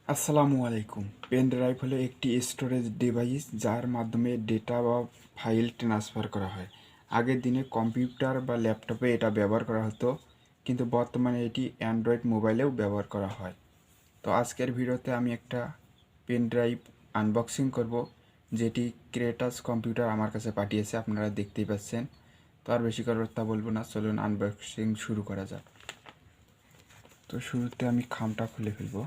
আসসালামু আলাইকুম। Pen drive হলো একটি স্টোরেজ ডিভাইস যার মাধ্যমে ডেটা বা ফাইল ট্রান্সফার করা হয়। আগের দিনে কম্পিউটার বা ল্যাপটপে এটা ব্যবহার করা হতো, কিন্তু বর্তমানে এটি অ্যান্ড্রয়েড মোবাইলেও ব্যবহার করা হয়। তো আজকের ভিডিওতে আমি একটা পেন ড্রাইভ আনবক্সিং করব, যেটি ক্রেটাস কম্পিউটার আমার কাছে পাঠিয়েছে, আপনারা দেখতেই পাচ্ছেন। তো আর বেশি কথা বলবো না, চলুন আনবক্সিং শুরু করা যাক। তো শুরুতে আমি খামটা খুলে ফেলবো।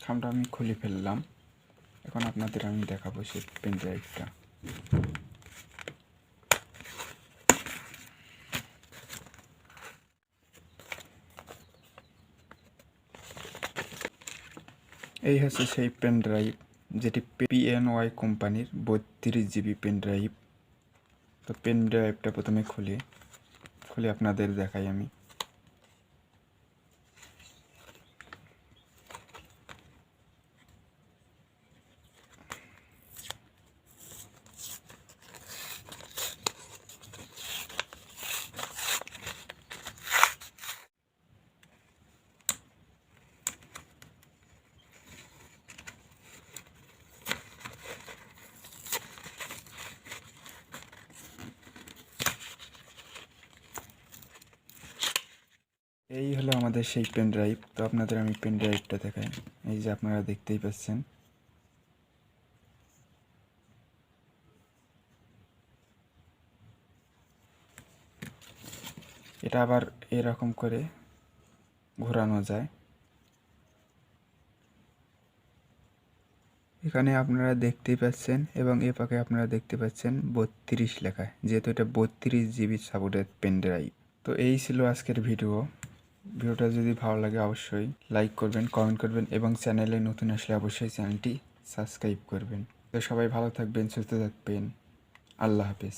খামটা আমি খুলে ফেললাম। এখন আপনাদের আমি দেখাবো সেই পেন ড্রাইভটা। এই হচ্ছে সেই পেন ড্রাইভ, যেটি PNY কোম্পানির 32GB পেন ড্রাইভ। তো পেন ড্রাইভটা প্রথমে খুলে আপনাদের দেখাই আমি। এই হলো আমাদের সেই পেন ড্রাইভ। তো আপনাদের আমি পেন ড্রাইভটা দেখাই। এই যে আপনারা দেখতেই পাচ্ছেন। এটা আবার এরকম করে ঘোরানো যায়। এখানে আপনারা দেখতেই পাচ্ছেন, এবং এ পাশে আপনারা দেখতে পাচ্ছেন 32 লেখা, যেহেতু এটা 32GB সাপোর্টেড পেন ড্রাইভ। তো এই ছিল আজকের ভিডিওটা যদি ভালো লাগে অবশ্যই লাইক করবেন, কমেন্ট করবেন, এবং চ্যানেলে নতুন আসলে অবশ্যই চ্যানেলটি সাবস্ক্রাইব করবেন। তো সবাই ভালো থাকবেন, সুস্থ থাকবেন। আল্লাহ হাফেজ।